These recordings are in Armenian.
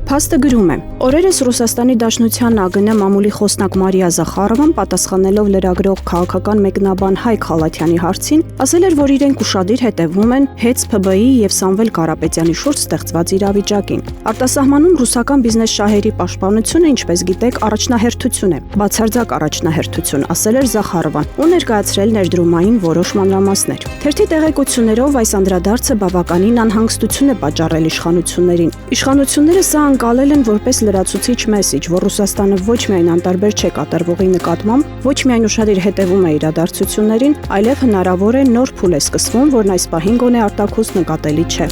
Փաստը գրում է. օրերս Ռուսաստանի Դաշնության ԱԳՆ մամուլի խոսնակ Մարիա Զախարովան պատասխանելով լրագրող քաղաքական մեկնաբան Հայկ Խալաթյանի հարցին, ասել էր, որ իրենք ուշադիր հետևում են ՀԵՑ ՓԲ-ի եւ Սամվել Կարապետյանի շուրջ ստեղծված իրավիճակին։ Արտասահմանում ռուսական բիզնես շահերի պաշտպանությունը, ինչպես գիտեք, առաջնահերթություն է, բացարձակ առաջնահերթություն, ասել էր Զախարովան ու ներկայացրել ներդրումային որոշ մանրամասներ։ Թերթի տեղեկություններով այս անդրադարձը բավականին անհանգստություն է պատճառել իշխանություններին։ Իշխանությունները սա անցալել են որպես լրացուցիչ մեսիջ, որ Ռուսաստանը ոչ միայն անտարբեր չէ կատարվողի նկատմամբ, ոչ միայն ուշադիր հետևում է իրադարձություններին, այլև հնարավոր է նոր փուլ է սկսվում, որն այս պահին գոնե արտաքուստ նկատելի չէ։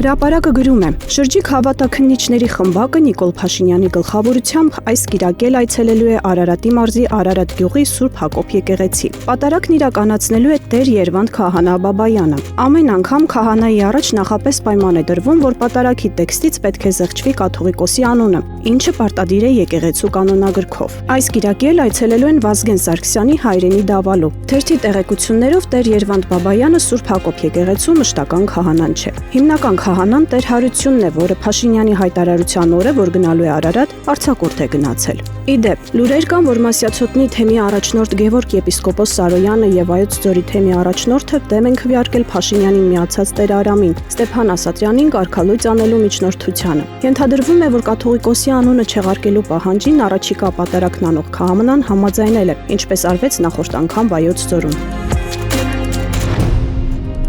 Հրապարակը գրում է. շրջիկ հավատաքննիչների խմբակը Նիկոլ Փաշինյանի գլխավորությամբ այս կիրակել այցելելու է Արարատի մարզի Արարատ գյուղի Սուրբ Հակոբ եկեղեցի։ Պատարագն իրականացնելու է Տեր Երվանդ Քահանա Բաբայանը։ Ամեն անգամ քահանայի առաջ նախապես պայման է դրվում, որ պատարագի տեքստից պետք է զեղչվի կաթողիկոսի անունը, ինչը պարտադիր է եկեղեցու կանոնագրքով։ Այս կիրակել այցելելու են Վազգեն Սարգսյանի հայրենի Դավալու։ Թերթի տեղեկություններով Տեր Երվանդ Բաբայանը Սուրբ Հակոբ եկեղեցու մշտական քահանան չէ։ Հիմնական քահանան Տեր Հարությունն է, որը Փաշինյանի հայտարարության օրը, որ գնալու է Արարատ, արձակուրդ է գնացել։ Իդեպ, լուրեր կան, որ Մասյացոտնի թեմի առաջնորդ Գևորգ եպիսկոպոս Սարոյանը եւ Վայոց ձորի թեմի առաջնորդը դեմ են քվեարկել Փաշինյանին միացած Տեր Արամին, Ստեփան Ասատրյանին կարգալույծ անելու միջնորդությանը։ Ենթադրվում է, որ կաթողիկոսի անունը չեղարկելու պահանջին առաջիկա պատարագն անող քահանան համաձայնել է, ինչպես արվեց նախորդ անգամ Վայոց ձորում։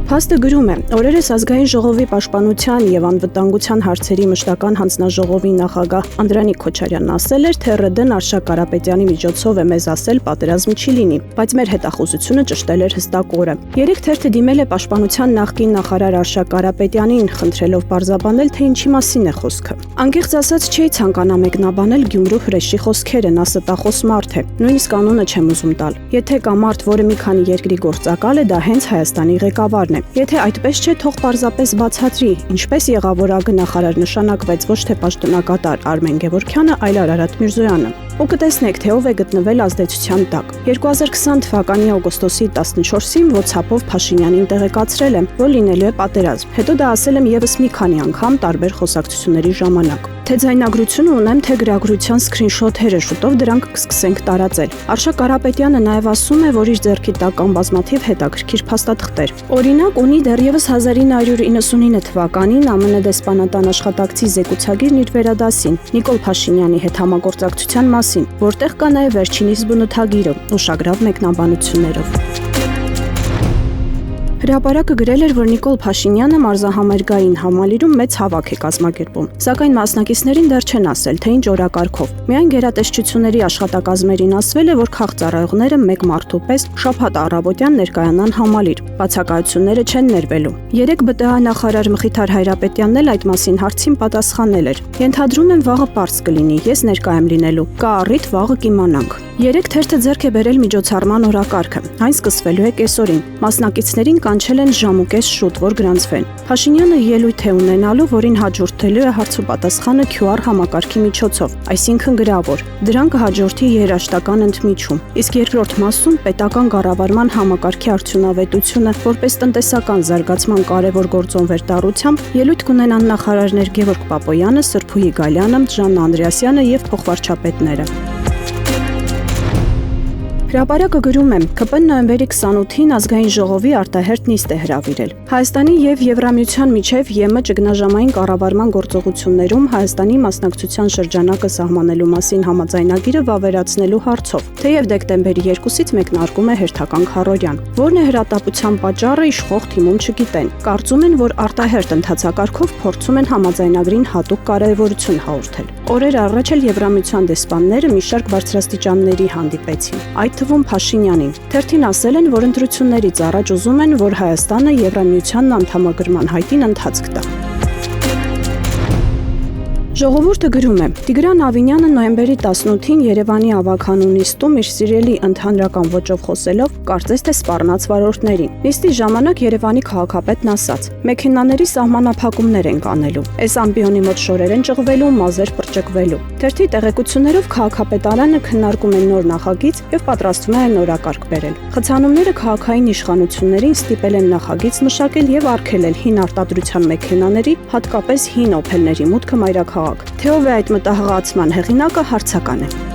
Փաստը գրում է. օրերս ազգային ժողովի պաշտպանության եւ անվտանգության հարցերի մշտական հանձնաժողովի նախագահ Անդրանիկ Քոչարյանն ասել էր, թե ՌԴ-ն Արշակ Կարապետյանի միջոցով է մեզ ասել պատերազմ չի լինի, բայց մեր հետախուզությունը ճշտել էր հստակ օրը։ Երեք թերթը դիմել է պաշտպանության նախկին նախարար Արշակ Կարապետյանին, խնդրելով պարզաբանել, թե ինչի մասին է խոսքը։ Անկեղծ ասած, չէի ցանկանա մեկնաբանել Գյումրու հրեշի խոսքերը, նա ստախոս մարդ է, նույնիսկ անունը չեմ ուզում տալ։ Եթե կա մարդ, որը մի քանի երկրի գործակալ է, դա հենց Հայաստանի ղեկավարն է։ Եթե այդպես չէ, թող պարզապես բացատրի, ինչպես եղավ, որ ԱԳ նախարար նշանակվեց ոչ թե պաշտոնակատար Արմեն Գևորգյանը, այլ Արարատ Միրզոյանը։ Ու կտեսնեք, թե ով է գտնվել ազդեցության տակ։ 2020 թվականի օգոստոսի 14-ին WhatsApp-ով Փաշինյանին տեղեկացրել եմ, որ լինելու է պատերազմ։ Հետո դա ասել եմ եւս մի քանի անգամ տարբեր խոսակցությունների ժամանակ։ Թե ձայնագրություն ունեմ, թե գրագրության սկրինշոթերը, շուտով դրանք կսկսենք տարածել։ Արշակ Կարապետյանը նաև ասում է, որ իր ձեռքի տակ կան բազմաթիվ հետաքրքիր փաստաթղթեր։ Օրինակ, ունի դեռևս 1999 թվականին ԱՄՆ դեսպանատան աշխատակցի զեկուցագիրն իր վերադասին Նիկոլ Փաշինյանի հետ համագործակցության մասին, որտեղ կա նաև վերջինիս բնութագիրը, ուշագրավ մեկնաբանություններով։ Հրապարակը գրել էր, որ Նիկոլ Փաշինյանը մարզահամերգային համալիրում մեծ հավաք է կազմակերպում, սակայն մասնակիցներին դեռ չեն ասել, թե ինչ օրակարգով։ Միայն գերատեսչությունների աշխատակազմերին ասվել է, որ քաղծառայողները մեկ մարդու պես շաբաթ առավոտյան ներկայանան համալիր, բացակայությունները չեն ներվելու։ Երեք ԲՏԱ նախարար Մխիթար Հայրապետյանն էլ այդ մասին հարցին պատասխանել էր. ենթադրում եմ վաղը պարզ կլինի, ես ներկա եմ լինելու, կա առիթ վաղը կիմանանք։ Երեք թերթը ձեռք է բերել միջոցառման օրակարգը, այն սկսվելու է կեսօրին, մասնակիցներին կանչել են ժամուկես շուտ, որ գրանցվեն։ Փաշինյանը ելույթ է ունենալու, որին հաջորդելու է հարց ու պատասխանը QR համակարգի միջոցով, այսինքն գրավոր։ Դրան կհաջորդի երաժշտական ընդմիջում, իսկ երկրորդ մասում պետական կառավարման համակարգի արդյունավետությունը, որպես տնտեսական զարգացման կարևոր գործոն վերտառությամբ, ելույթ կունենան նախարարներ Գևորգ Պապոյանը, Սրփուհի Գալյանը, Ժաննա Անդրեասյանը եւ փոխվարչապետները։ Հրապարակը գրում է. ԿՊ-ն նոյեմբերի 28-ին ազգային ժողովի արտահերթ նիստ է հրավիրել։ Հայաստանի եւ Եվրամիության միջև ԵՄ ճգնաժամային կառավարման գործողություններում Հայաստանի մասնակցության շրջանակը սահմանելու մասին համաձայնագիրը վավերացնելու հարցով, թեև դեկտեմբերի 2-ից մեկնարկում է հերթական քառորյան։ Որն է հրատապության պատճառը, իշխող թիմում չգիտեն։ Կարծում են, որ արտահերթ ընթացակարգով փորձում են համաձայնագրին հատուկ կարևորություն հաղորդել։ Օրեր առաջ էլ Եվրամիության դեսպանները մի շարք բարձրաստիճանների հանդիպեցին, այդ թվում Փաշինյանին։ Թերթին ասել են, որ ընտրություններից առաջ ուզում են, որ Հայաստանը Եվրամիությանն անդամագրման հայտին ընթացք տա։ Ժողովուրդը գրում է. Տիգրան Ավինյանը նոյեմբերի 18-ին Երևանի ավագանու նիստում իր սիրելի ընդհանրական ոճով խոսելով կարծես թե սպառնաց վարորդներին։ Նիստի ժամանակ Երևանի քաղաքապետն ասաց. մեքենաների սահմանափակումներ են կանելու։ Էս ամբիոնի մոտ շորեր են ճղվելու, մազեր ճկվելու։ Թերթի տեղեկություններով քաղաքապետարանը քննարկում է նոր նախագիծ եւ պատրաստվում է նորակարգ բերել։ Խցանումները քաղաքային իշխանություններին ստիպել են նախագիծ մշակել եւ արգելել հին արտադրության մեքենաների, հատկապես հին օփելների մուտքը մայրաքաղաք։ Թե ով է այդ մտահղացման հեղինակը, հարցական է։